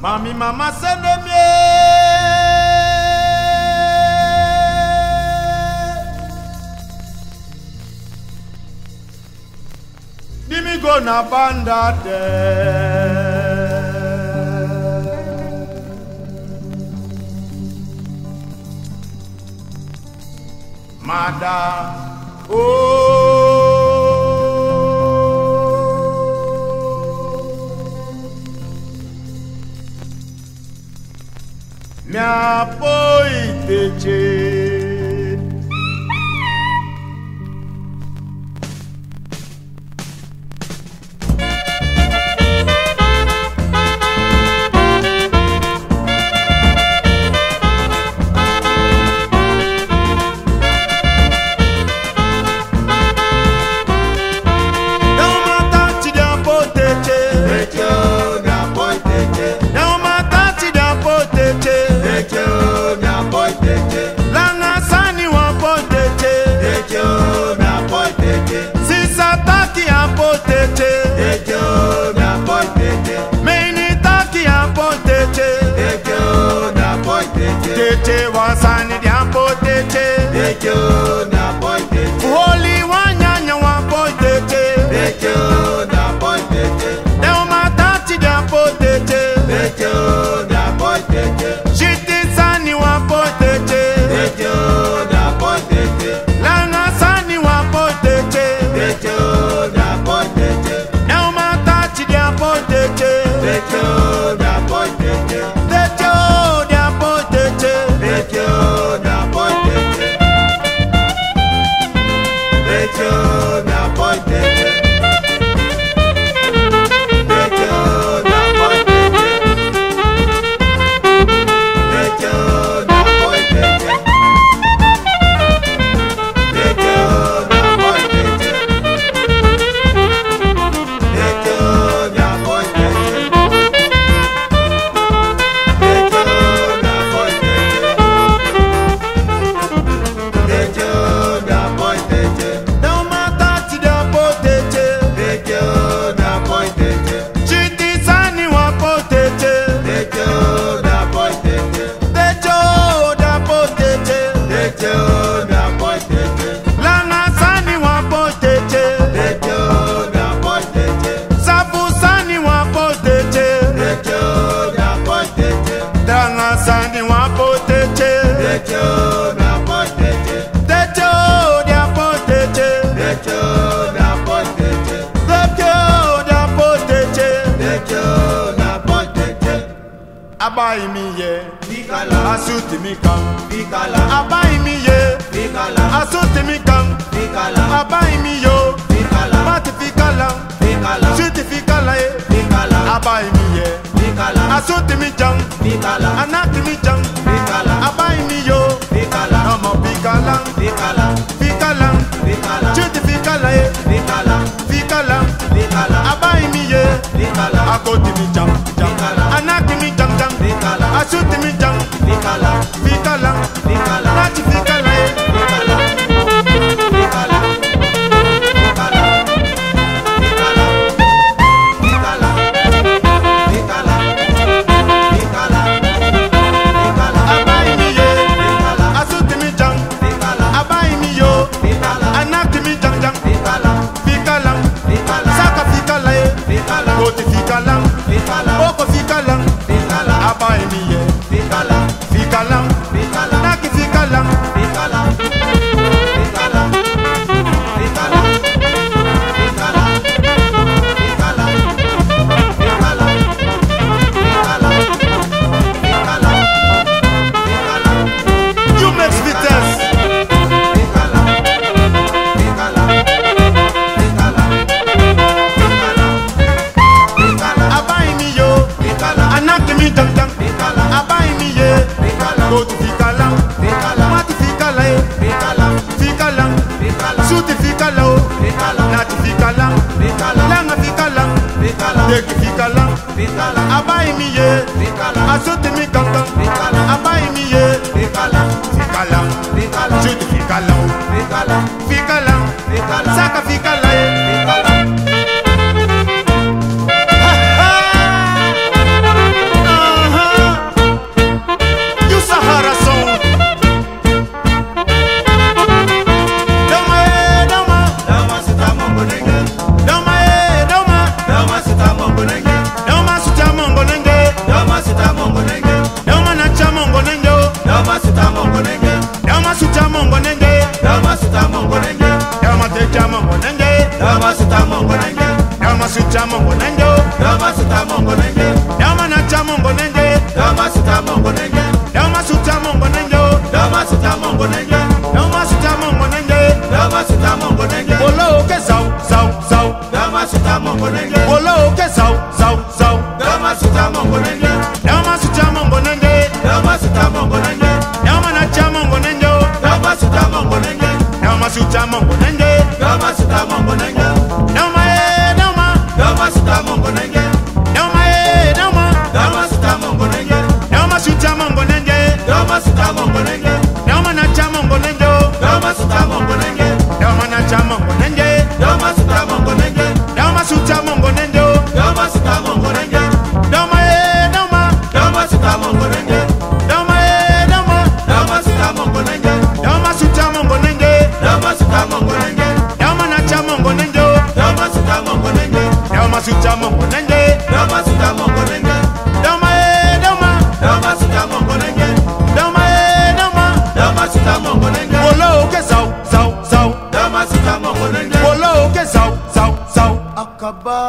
Mami mama senemie Dimi go na banda de Mada me apoiteche Tete wasani diambo tete Tete na boy tete Holy wanyanya wambo tete Tete na boy tete Deo matati diambo tete Tete na boy tete Shiti sani wambo tete Tete na boy tete Langa sani wambo tete Tete na boy tete Deo matati diambo tete Tete na boy tete Abai mi ye, Bikala, asuti mi kam, Bikala, abai mi ye, Bikala, asuti mi kam, Bikala, abai mi yo, Bikala, mati fikala, Bikala, suti fikala ye, Bikala, abai mi ye, Bikala, asuti mi jam, Bikala, anati mi jam, Bikala, abai mi yo, Bikala, nomo Bikala, Bikala, Bikala, Bikala, suti fikala ye, Bikala, Bikala, Bikala, abai mi ye, Bikala, akoti mi jam, Bikala, anati mi jam. Ashuti mi jam, Bikala, Bikala, Bikala, Nati Bikala, Bikala, Bikala, Bikala, Bikala, Bikala, Bikala, Bikala, Bikala, abai mi ye, Bikala, ashuti mi jam, Bikala, abai mi yo, Bikala, anati mi jam jam, Bikala, Bikala, Bikala, saka Bikala, Bikala, koti Bikala, Bikala, oko Bikala. Abai mi ye, Bikala, Bikala, Bikala, naki Bikala, Bikala, Bikala, Bikala, Bikala, Bikala, Bikala, Bikala, Bikala, Bikala. You make sweetest. Bikala, Bikala, Bikala, Bikala, Bikala. Abai mi yo, Bikala, anaki mi jam jam. Abai mi ye, go to Bikala, mati Bikala, Bikala, suti Bikala, nati Bikala, langa Bikala, deki Bikala, abai mi ye, asuti mi kanga, abai mi ye, Bikala, suti Bikala. Fikala, saka fikala, You Sahara song. Dama suta mongo nenge. Dama na cha mongo nenge. Dama suta mongo nenge. Dama te cha mongo nenge. Dama suta mongo nenge. Dama na cha mongo nenge. Dama suta mongo nenge. Dama suta mongo nenge. Bolo ke zau zau zau. Dama suta mongo nenge. Bolo ke zau zau zau. Dama suta mongo nenge. Dama na cha mongo nenge. Dama suta mongo nenge. Dama suta mongo nenge. Dama suta mongo nenge. Dama suta mongo nenge. Dama suta mongo nenge. Dama suta mongo nenge. Dama suta mongo nenge. Dama na cha mongo nenge. Dama suta mongo nenge. Dama na cha mongo nenge. Dama suta mongo nenge. Dama suta mongo nenge. Dama suta mongo nenge. Dama suta mongo nenge. Dama suta mongo nenge. Dama suta mongo nenge. Dama suta mongo nenge. Dama na cha mongo nenge. Dama suta mongo nenge. Dama suta mongo nenge. Dama suta mongo nenge. Dama suta mongo nenge. Dama suta mongo nenge. Bolo ke zau zau zau. Dama suta mongo nenge. Bolo ke zau zau zau. Akaba.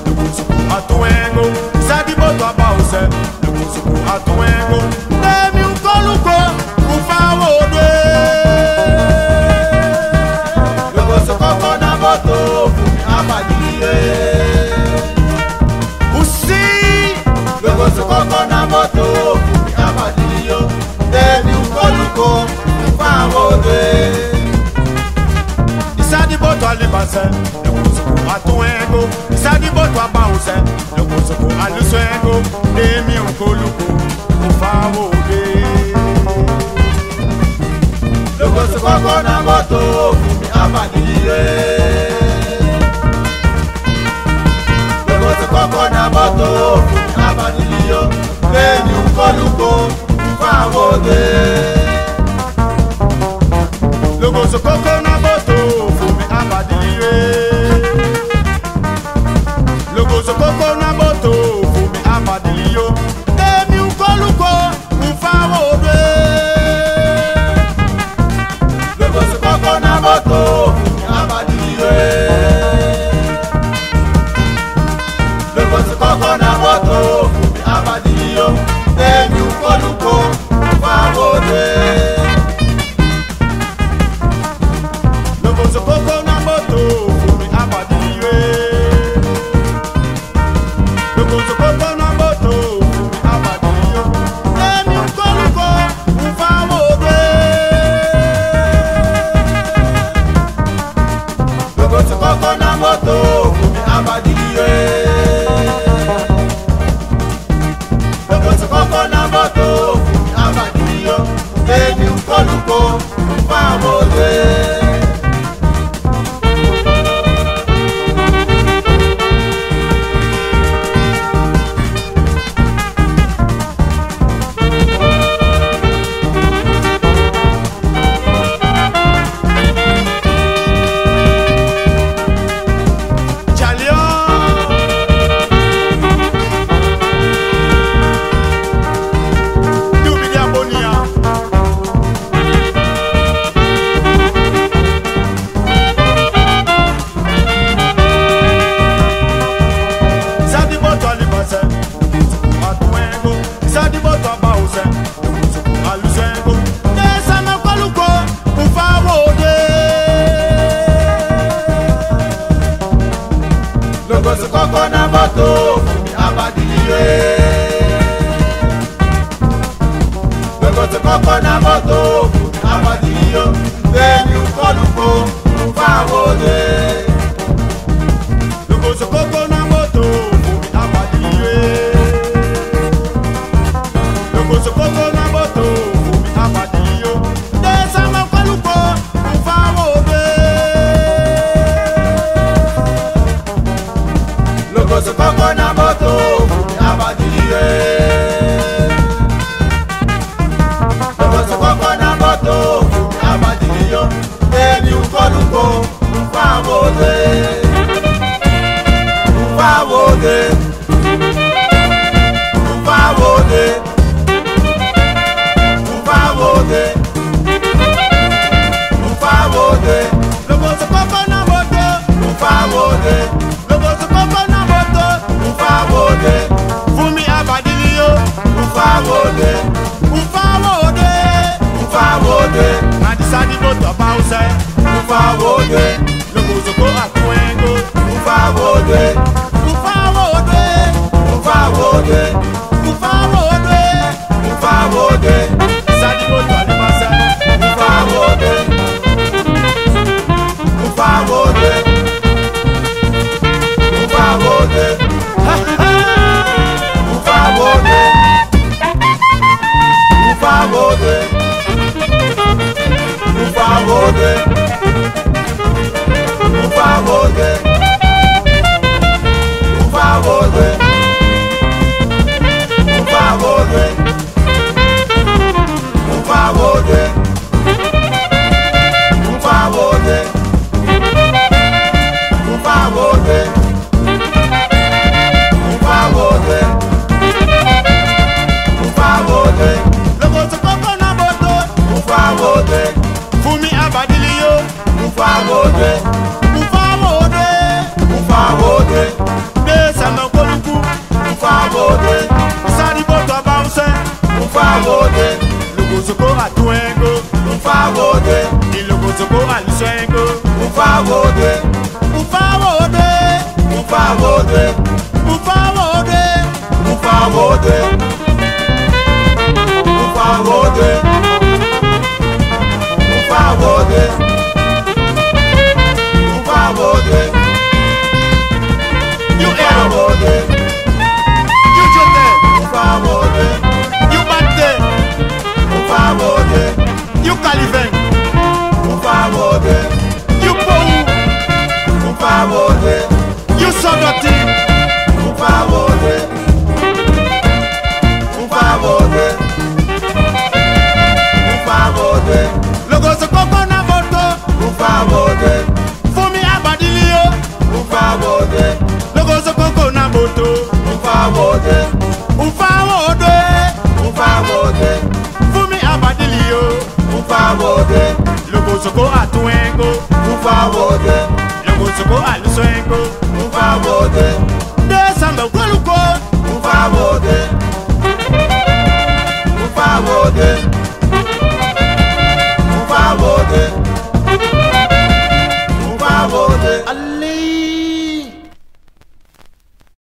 le kusuku atuengo. Sadi boto abause, le kusuku atuengo. Demi ukoluko, ufawode. Le kusuku kona boto, fumi abadiye. Usi, le kusuku kona boto, fumi abadiyo. Demi ukoluko, ufawode. Isadi boto alibase, le kusuku atuengo. Isadi boto abause, le kusuku alusengo. Demi ukoluko, ufawode. Le kusuku kona boto, fumi abadiye. Le kusuku kona boto, fumi abadiyo. Demi ukoluko, ufawode. Logo so koko na boto, fumi abadiye. Logo so koko na boto, fumi abadiyo. Demi ukoluko, ufawode. Logo so koko na boto, fumi abadiye. Logo so koko na boto, fumi abadiyo. Demi ukoluko, ufawode. Logo koko na boto, fumi abadiye. Logo koko na boto, fumi abadiye. Demi ukoluko, ufawode. Logo koko na boto, fumi abadiye. Logo koko na boto, fumi abadiye. Demi ukoluko, ufawode. Logo koko na boto, fumi abadiye. Logo koko na boto, fumi abadiye. Demi ukoluko, ufawode. Logo koko na boto, fumi abadiye. Logo koko na boto, fumi abadiye. Desama ukoluko, ufawode. Logo koko na boto, fumi abadiye. Logo koko na boto, fumi abadiye. Demi ukoluko, ufawode. Ufawode. Ufawode. Ufawode. Ufawode. Logo koko na boto, ufawode. Logo koko na boto, ufawode. Fumi abadiyo, ufawode. Ufawode. Ufawode. Nadisadi boto abause, ufawode. Logo zoko atuengo, ufawode. Ufawode. Ufawode. Ufawode. Ufawode. Sadi boto alibase, ufawode. Ufawode. Ufawode. Ufawode. Ufawode. Ufawode. Ufawode. You so dirty. Logo so koko na moto. Fumi abadilio. Logo so koko na moto. Fumi abadilio. Logo so ko atuengo. Logo so ko alusengo. De samba koluko.